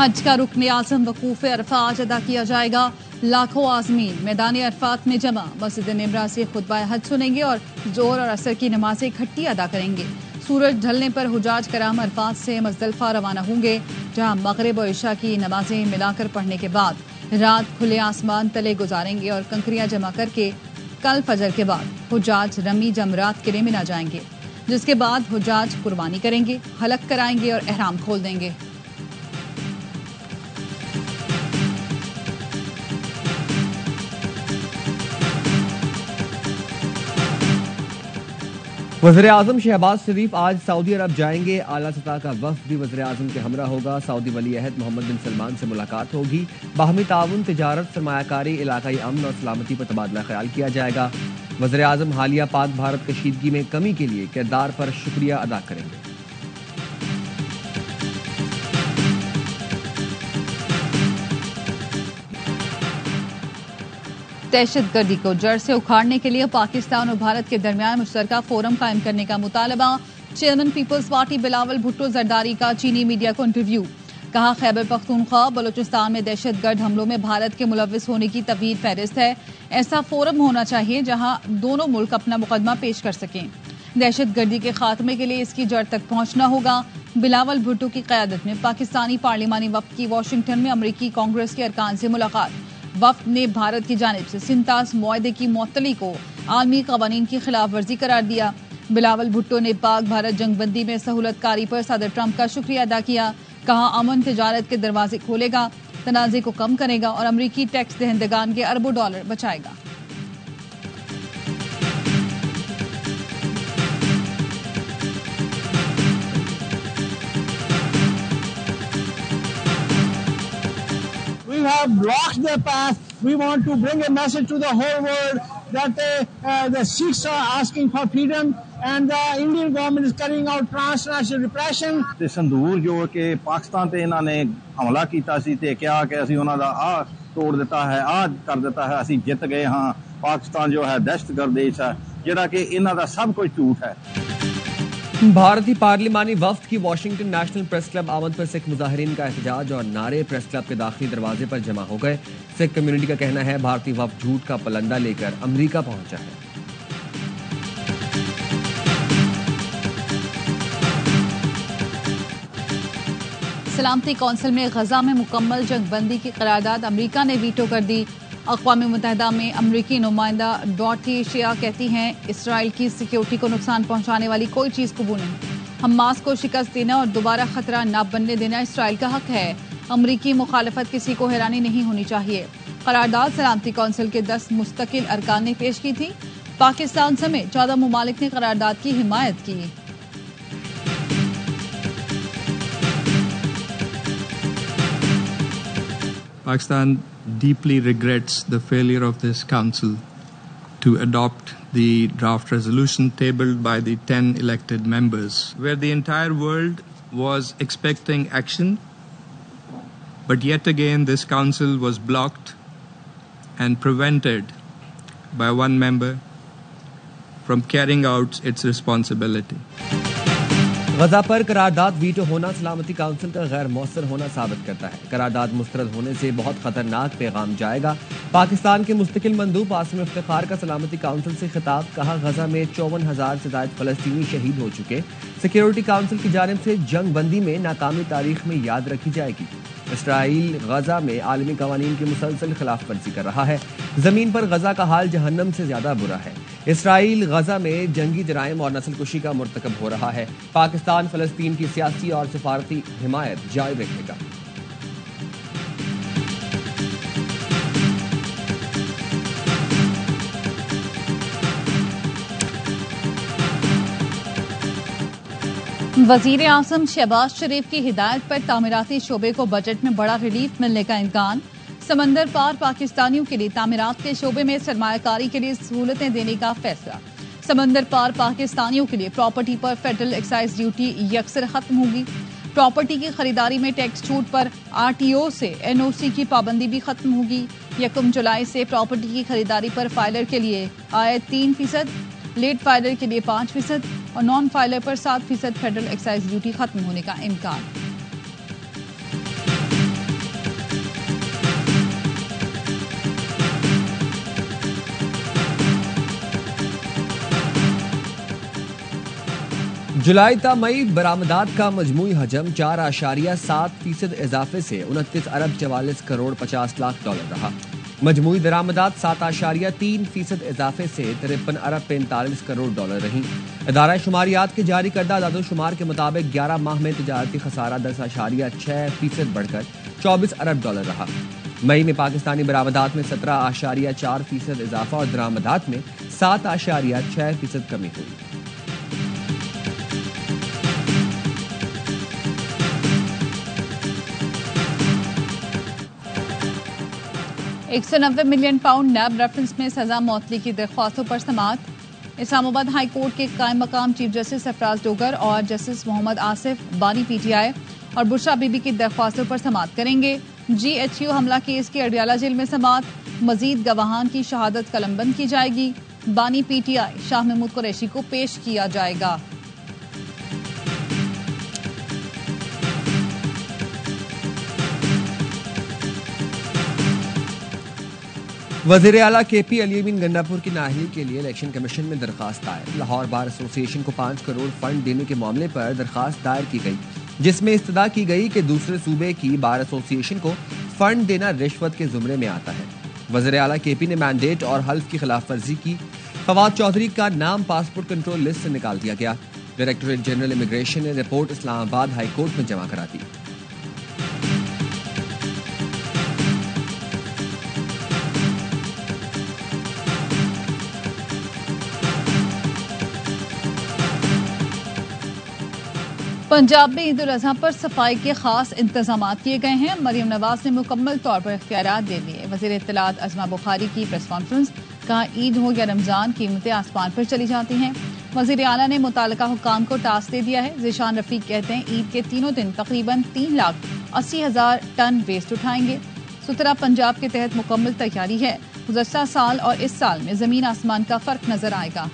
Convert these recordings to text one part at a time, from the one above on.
हज का रुकन आज़म वकूफ़ अरफात अदा किया जाएगा। लाखों आज़मीन मैदान अरफात में जमा मस्जिद निमरा से खुतबा हज सुनेंगे और जोर और असर की नमाजें इकट्ठी अदा करेंगे। सूरज ढलने पर हुजाज कराम अरफात से मुज़दलिफ़ा रवाना होंगे, जहां मगरिब और इशा की नमाजें मिलाकर पढ़ने के बाद रात खुले आसमान तले गुजारेंगे और कंकरियां जमा करके कल फजर के बाद हुजाज रमी जमरात के लिए मिना जाएंगे, जिसके बाद हुजाज कुर्बानी करेंगे, हलक कराएंगे और एहराम खोल देंगे। वज़ीर-ए-आज़म शहबाज शरीफ आज सऊदी अरब जाएंगे। आला सतह का वफ़द भी वज़ीर-ए-आज़म के हमरा होगा। सऊदी वली अहद मोहम्मद बिन सलमान से मुलाकात होगी। बाहमी ताउन, तिजारत, सरमायाकारी, इलाकाई अमन और सलामती पर तबादला ख्याल किया जाएगा। वज़ीर-ए-आज़म हालिया पाक भारत कशीदगी में कमी के लिए किरदार पर शुक्रिया अदा करेंगे। दहशतगर्दी को जड़ से उखाड़ने के लिए पाकिस्तान और भारत के दरमियान मुश्तरका फोरम कायम करने का मुतालबा। चेयरमैन पीपल्स पार्टी बिलावल भुट्टो जरदारी का चीनी मीडिया को इंटरव्यू। कहा, खैबर पख्तूनख्वा बलूचिस्तान में दहशतगर्द हमलों में भारत के मुलव्विस होने की तवील फहरिस्त है। ऐसा फोरम होना चाहिए जहां दोनों मुल्क अपना मुकदमा पेश कर सकें। दहशतगर्दी के खात्मे के लिए इसकी जड़ तक पहुंचना होगा। बिलावल भुट्टो की क़यादत में पाकिस्तानी पार्लिमानी वफ़द की वाशिंगटन में अमरीकी कांग्रेस के अरकान से मुलाकात। वफ़द ने भारत की जानिब से सिंतास मुआहदे की मुअत्तली को आलमी क़वानीन की खिलाफ वर्जी करार दिया। बिलावल भुट्टो ने पाक भारत जंगबंदी में सहूलतकारी पर सदर ट्रंप का शुक्रिया अदा किया। कहा, अमन तिजारत के दरवाजे खोलेगा, तनाज़े को कम करेगा और अमरीकी टैक्स दहंदगान के अरबों डॉलर बचाएगा। We have blocked the path. We want to bring a message to the whole world that the Sikhs are asking for freedom and the Indian government is carrying out transnational repression. ਤੇ ਸੰਦੂਰ ਜੋ ਕਿ ਪਾਕਿਸਤਾਨ ਤੇ ਇਹਨਾਂ ਨੇ ਹਮਲਾ ਕੀਤਾ ਸੀ ਤੇ ਕਿਹਾ ਕਿ ਅਸੀਂ ਉਹਨਾਂ ਦਾ ਆਹ ਤੋੜ ਦਿੱਤਾ ਹੈ, ਆਹ ਕਰ ਦਿੱਤਾ ਹੈ, ਅਸੀਂ ਜਿੱਤ ਗਏ ਹਾਂ, ਪਾਕਿस्तान जो है दहशतगर्द देश है, ਜਿਹੜਾ ਕਿ ਇਹਨਾਂ ਦਾ ਸਭ कुछ झूठ है। भारतीय पार्लिमानी वफ़द की वाशिंगटन नेशनल प्रेस क्लब आमद पर सिख मुजाहिरीन का एहतजाज और नारे प्रेस क्लब के दाखिली दरवाजे पर जमा हो गए। सिख कम्युनिटी का कहना है भारतीय वफ़द झूठ का पलंदा लेकर अमरीका पहुंचा है। सलामती कौंसिल में गजा में मुकम्मल जंगबंदी की करारदाद अमरीका ने वीटो कर दी। अक़वाम मुत्तहिदा में अमरीकी नुमाइंदा डॉटी शिया कहती हैं, इसराइल की सिक्योरिटी को नुकसान पहुंचाने वाली कोई चीज़ कबूल नहीं। हमास को शिकस्त देना और दोबारा खतरा न बनने देना इसराइल का हक है। अमरीकी मुखालफत किसी को हैरानी नहीं होनी चाहिए। करारदाद सलामती कौंसिल के 10 मुस्तकिल अरकान ने पेश की थी। पाकिस्तान समेत 14 मुमालिक ने करारदाद की हिमायत की। Pakistan deeply regrets the failure of this council to adopt the draft resolution tabled by the 10 elected members, where the entire world was expecting action, but yet again this council was blocked and prevented by one member from carrying out its responsibility. गजा पर करारदाद veto होना सलामती council का गैर मौसर होना साबित करता है। करारदाद मुस्तरद होने से बहुत खतरनाक पैगाम जाएगा। पाकिस्तान के मुस्तकिल मंदूब आसिम इफ्तिखार का सलामती काउंसिल से खिताब। कहा, गजा में 54,000 से ज़ायद फलस्तीनी शहीद हो चुके। सिक्योरिटी काउंसिल की जानिब से जंग बंदी में नाकामी तारीख में याद रखी जाएगी। इसराइल गजा में आलमी कवानीन की मुसलसल खिलाफ वर्जी कर रहा है। जमीन पर गजा का हाल जहन्नम से ज्यादा बुरा है। इसराइल गजा में जंगी जराइम और नस्लकुशी का मुर्तकब हो रहा है। पाकिस्तान फलस्तीन की सियासी और सफारती हिमायत जारी रखेगा। वज़ीर आज़म शहबाज शरीफ की हिदायत पर तामीराती शोबे को बजट में बड़ा रिलीफ मिलने का इम्कान। समंदर पार पाकिस्तानियों के लिए तामीरात के शोबे में सरमायाकारी के लिए सहूलतें देने का फैसला। समंदर पार पाकिस्तानियों के लिए प्रॉपर्टी पर फेडरल एक्साइज ड्यूटी यकसर खत्म होगी। प्रॉपर्टी की खरीदारी में टैक्स छूट पर RTO से NOC की पाबंदी भी खत्म होगी। 1 जुलाई से प्रॉपर्टी की खरीदारी पर फाइलर के लिए आयत 3%, लेट फाइलर के लिए 5% और नॉन फाइलर पर 7% फेडरल एक्साइज ड्यूटी खत्म होने का इम्कान। जुलाई ता मई बरामदात का मजमूई हजम 4.7% इजाफे से 29 अरब 44 करोड़ 50 लाख डॉलर रहा। मजमूई दरामदात 7.3% इजाफे से 53 अरब 45 करोड़ डॉलर रही। इदारा शुमारियात के जारी करदा आदादोशुमार के मुताबिक 11 माह में तिजारती खसारा 10.6% बढ़कर 24 अरब डॉलर रहा। मई में पाकिस्तानी बरामदात में 17.4% इजाफा और दरामदात में 7.6% कमी हुई। 190 मिलियन पाउंड नैब रेफरेंस में सजा मौतली की दरख्वास्तों पर समाअत। इस्लामाबाद हाई कोर्ट के कायम मकाम चीफ जस्टिस सरफराज डोगर और जस्टिस मोहम्मद आसिफ बानी पीटीआई और बुशरा बीबी की दरख्वास्तों पर समाअत करेंगे। GHU हमला केस की अडयाला जेल में समाअत। मजीद गवाहान की शहादत कलमबंद की जाएगी। बानी पीटीआई शाह महमूद कुरैशी को पेश किया जाएगा। वज़ीर आला KP अली अमीन गंडापुर की नाअहली के लिए इलेक्शन कमीशन में दरखास्त दायर। लाहौर बार एसोसिएशन को 5 करोड़ फंड देने के मामले पर दरखास्त दायर की गई, जिसमें इस्तदा की गई कि दूसरे सूबे की बार एसोसिएशन को फंड देना रिश्वत के जुमरे में आता है। वज़ीर आला KP ने मैंडेट और हल्फ की खिलाफ वर्जी की। फवाद चौधरी का नाम पासपोर्ट कंट्रोल लिस्ट से निकाल दिया गया। डायरेक्टोरेट जनरल इमिग्रेशन ने रिपोर्ट इस्लामाबाद हाई कोर्ट में जमा करा दी। पंजाब में ईद उल अजहा पर सफाई के खास इंतजाम किए गए हैं। मरियम नवाज ने मुकम्मल तौर पर इख्तियारात दे दिए। वज़ीर इत्तलात अज़मा बुखारी की प्रेस कॉन्फ्रेंस, कहा ईद हो या रमजान कीमतें आसमान पर चली जाती हैं। वज़ीर आला ने मुताल्लिका हुक्काम को टास्क दे दिया है। ज़ीशान रफ़ीक कहते हैं ईद के तीनों दिन तकरीबन 3,80,000 टन वेस्ट उठाएंगे। सुतरा पंजाब के तहत मुकम्मल तैयारी है। गुज़श्ता साल और इस साल में जमीन आसमान का फर्क नजर आएगा।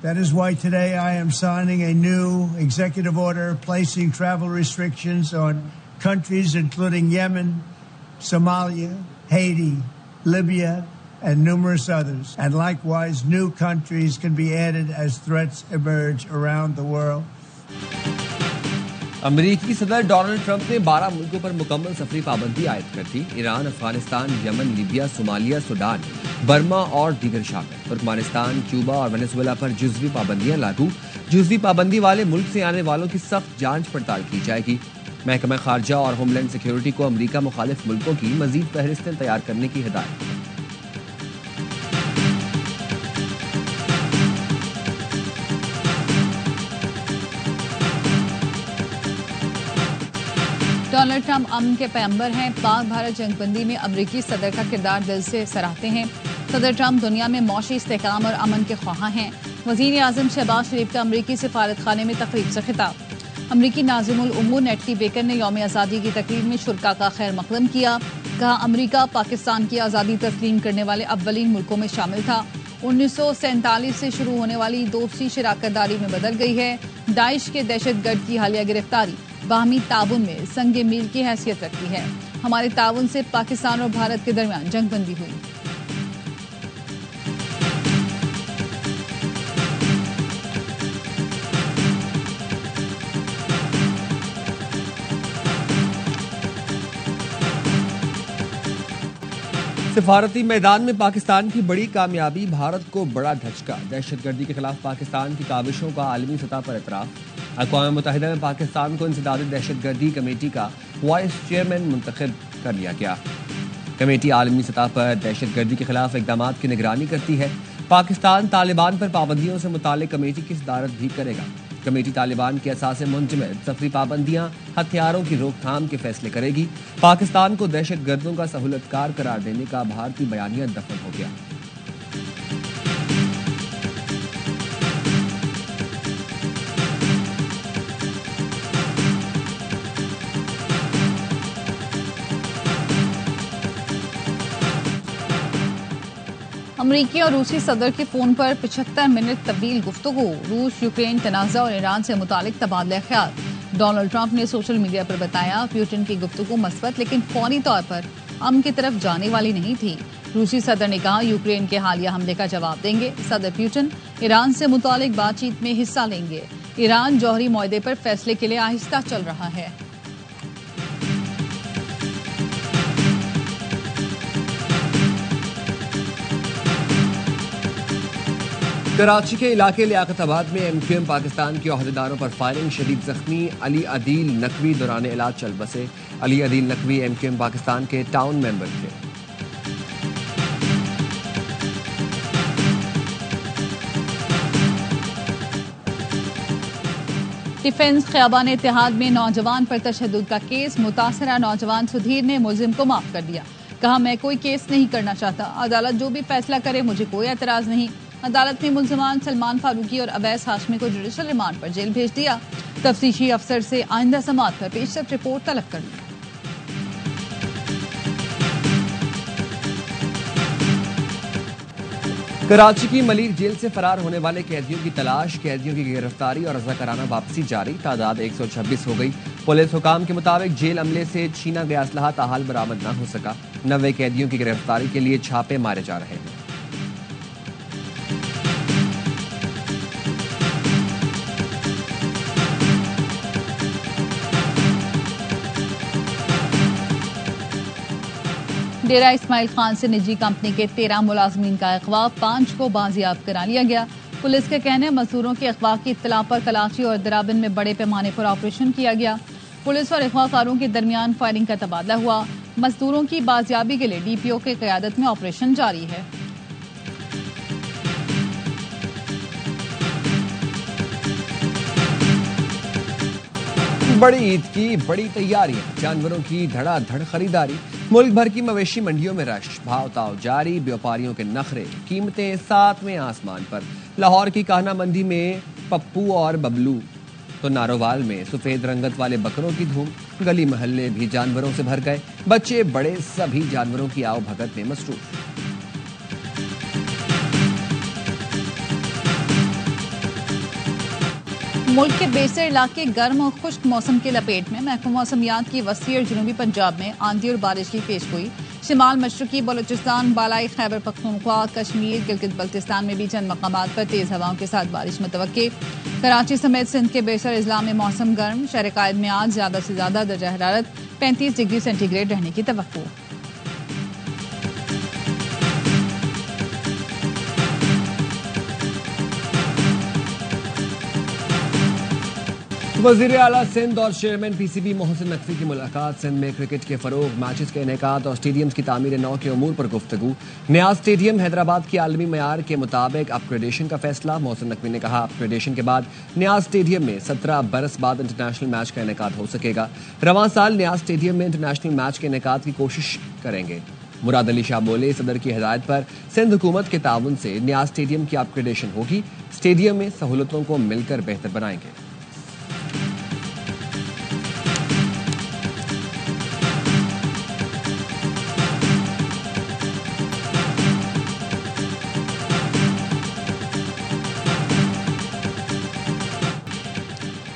That is why today I am signing a new executive order placing travel restrictions on countries including Yemen, Somalia, Haiti, Libya, and numerous others. And likewise, new countries can be added as threats emerge around the world. अमरीकी सदर Donald Trump ने 12 मुल्कों पर मुकम्मल सफरी पाबंदी आयद कर दी। Iran, Afghanistan, Yemen, Libya, Somalia, Sudan, Burma और दीगर शामिल। तुर्कमानिस्तान, क्यूबा और वेनेजुएला पर जुज़वी पाबंदियां लागू। जुज़वी पाबंदी वाले मुल्क से आने वालों की सख्त जांच पड़ताल की जाएगी। महकमा खारजा और होमलैंड सिक्योरिटी को अमरीका मुखालिफ मुल्कों की मजीद फहरिस्तें तैयार करने की हिदायत। डोनाल्ड ट्रंप अमन के पैगंबर हैं। पाक भारत जंगबंदी में अमरीकी सदर का किरदार दिल से सराहते हैं। सदर ट्रंप दुनिया में मौशी इस्तेहकाम और अमन के ख्वाह हैं। वज़ीर आज़म शहबाज शरीफ का अमरीकी सफारत खाने में तकरीब से खिताब। अमरीकी नाज़िमुल उमूर नेटली बेकर ने यौम आज़ादी की तकरीब में शुरका का खैर मकदम किया। कहा अमरीका पाकिस्तान की आज़ादी तस्लीम करने वाले अव्वलीन मुल्कों में शामिल था। 1947 से शुरू होने वाली दोस्ती शराकतदारी में बदल गई है। दाइश के दहशतगर्द की हालिया गिरफ्तारी बाहमी ताउन में संगे मील की हैसियत रखती है। हमारे ताउन से पाकिस्तान और भारत के दरमियान जंगबंदी हुई। सिफारती मैदान में पाकिस्तान की बड़ी कामयाबी, भारत को बड़ा धचका। दहशतगर्दी के खिलाफ पाकिस्तान की काविशों का आलमी सतह पर एतराफ़। अक़वाम मुत्तहिदा में पाकिस्तान को इंसदादी दहशतगर्दी कमेटी का वाइस चेयरमैन मुंतखब कर लिया गया। कमेटी आलमी सतह पर दहशतगर्दी के खिलाफ इक़दामात की निगरानी करती है। पाकिस्तान तालिबान पर पाबंदियों से मुताल्लिक़ कमेटी की सदारत भी करेगा। कमेटी तालिबान के असासे मुंजमद सफरी पाबंदियां, हथियारों की रोकथाम के फैसले करेगी। पाकिस्तान को दहशतगर्दों का सहूलतकार करार देने का भारतीय बयानिया दफन हो गया। अमरीकी और रूसी सदर के फोन पर 75 मिनट तवील गुफ्तगू। रूस यूक्रेन तनाज़ा और ईरान से मुतालिक तबादला ख्याल। डोनाल्ड ट्रंप ने सोशल मीडिया पर बताया पुतिन की गुफ्तगू मस्बत लेकिन फौरी तौर पर अमन की तरफ जाने वाली नहीं थी। रूसी सदर ने कहा यूक्रेन के हालिया हमले का जवाब देंगे। सदर पुतिन ईरान से मुतालिक बातचीत में हिस्सा लेंगे। ईरान जौहरी मुआहदे पर फैसले के लिए आहिस्ता चल रहा है। कराची के इलाके लियाकताबाद में एमक्यूएम पाकिस्तान के ओहदेदारों पर फायरिंग, शदीद जख्मी अली अदील नकवी दौरान इलाज चल बसे। अली अदील नकवी एमक्यूएम पाकिस्तान के टाउन मेंबर थे। डिफेंस ख़ियाबान इत्तेहाद में नौजवान पर तशद्दुद का केस। मुतासरा नौजवान सुधीर ने मुलजिम को माफ कर दिया। कहा मैं कोई केस नहीं करना चाहता, अदालत जो भी फैसला करे मुझे कोई एतराज नहीं। अदालत ने मुलजमान सलमान फारूकी और अवैस हाशमी को जुडिशल रिमांड पर जेल भेज दिया। तफ्तीशी अफसर से आइंदा समाअत पर पेशरफ रिपोर्ट तलब कर ली। कराची की मलिक जेल से फरार होने वाले कैदियों की तलाश, कैदियों की गिरफ्तारी और रज़ाकाराना वापसी जारी। तादाद 126 हो गई। पुलिस हुकाम के मुताबिक जेल अमले से छीना गया असलहा ताहाल बरामद न हो सका। 90 कैदियों की गिरफ्तारी के लिए छापे मारे जा रहे हैं। डेरा इस्माइल खान से निजी कंपनी के 13 मुलाजमीन का अगवा, 5 को बाजियाब करा लिया गया। पुलिस के कहने मजदूरों के अगवा की इत्तला पर कराची और दराबिन में बड़े पैमाने पर ऑपरेशन किया गया। पुलिस और अगवाकारों के दरमियान फायरिंग का तबादला हुआ। मजदूरों की बाजियाबी के लिए डीपीओ की क़यादत में ऑपरेशन जारी है। बड़ी ईद की बड़ी तैयारियां, जानवरों की धड़ाधड़ खरीदारी, मुल्क भर की मवेशी मंडियों में रश, भाव ताव जारी, व्यापारियों के नखरे, कीमतें सातवें आसमान पर। लाहौर की कान्हा मंडी में पप्पू और बबलू तो नारोवाल में सफेद रंगत वाले बकरों की धूम। गली महल्ले भी जानवरों से भर गए। बच्चे बड़े सभी जानवरों की आओ भगत में मसरूफ। मुल्क के बेशतर इलाके गर्म और खुश्क मौसम के लपेट में। महकमा मौसमियात की वसी और जनूबी पंजाब में आंधी और बारिश की पेशगोई। शिमाल मशरकी बलूचिस्तान, बालाई खैबर पख्तूनख्वा, कश्मीर, गिलगित बल्तिस्तान में भी चंद मकामात पर तेज हवाओं के साथ बारिश मुतवक्के। कराची समेत सिंध के बेशतर अजला में मौसम गर्म। शहर कायद में आज ज्यादा से ज्यादा दर्जा हरारत 35 डिग्री सेंटीग्रेड रहने की तवक्को। वज़ीर आला सिंध और चेयरमैन पीसीबी मोहसिन नकवी की मुलाकात। सिंध में क्रिकेट के फरोग, मैचेस के इनेकात और स्टेडियम्स की तामीर नौ के अमूर पर गुफ्तगू। न्याज स्टेडियम हैदराबाद की आलमी मयार के मुताबिक अपग्रेडेशन का फैसला। मोहसिन नकवी ने कहा अपग्रेडेशन के बाद न्याज स्टेडियम में 17 बरस बाद इंटरनेशनल मैच का इनेकात हो सकेगा। रवां साल न्याज स्टेडियम में इंटरनेशनल मैच के इनेकात की कोशिश करेंगे। मुराद अली शाह बोले सदर की हिदायत पर सिंध हुकूमत के ताउन से न्याज स्टेडियम की अपग्रेडेशन होगी। स्टेडियम में सहूलतों को मिलकर बेहतर बनाएंगे।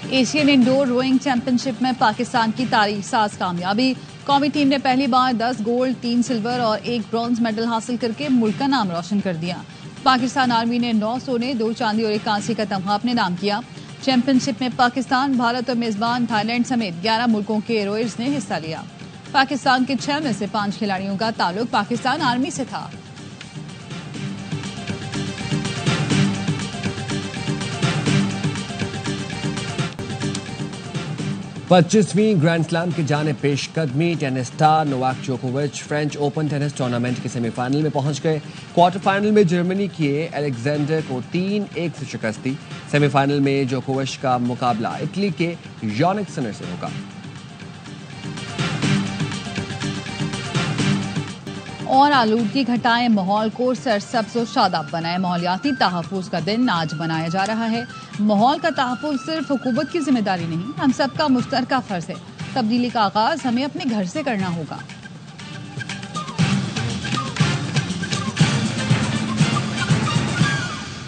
एशियन इंडोर रोइंग चैंपियनशिप में पाकिस्तान की तारीख साज कामयाबी। कौमी टीम ने पहली बार 10 गोल्ड, 3 सिल्वर और 1 ब्रॉन्ज मेडल हासिल करके मुल्क का नाम रोशन कर दिया। पाकिस्तान आर्मी ने 9 सोने, 2 चांदी और 1 कांसे का तमगा अपने नाम किया। चैंपियनशिप में पाकिस्तान, भारत और मेजबान थाईलैंड समेत 11 मुल्कों के रोयर्स ने हिस्सा लिया। पाकिस्तान के 6 में से 5 खिलाड़ियों का ताल्लुक पाकिस्तान आर्मी से था। 25वीं ग्रैंड स्लैम की जाने पेशकदमी। टेनिस स्टार नोवाक जोकोविच फ्रेंच ओपन टेनिस टूर्नामेंट के सेमीफाइनल में पहुंच गए। क्वार्टर फाइनल में जर्मनी के अलेक्जेंडर को 3-1 से शिकस्त दी। सेमीफाइनल में जोकोविच का मुकाबला इटली के यानिक सिनर से होगा। और आलूदगी घटाएं, माहौल को सरसब्ज और शादाब बनाएं। माहौलियाती तहफ़्फ़ुज़ का दिन आज मनाया जा रहा है। माहौल का तहफ़्फ़ुज़ सिर्फ हुकूमत की जिम्मेदारी नहीं, हम सबका मुश्तरका फ़र्ज़ है। तब्दीली का आगाज़ हमें अपने घर से करना होगा।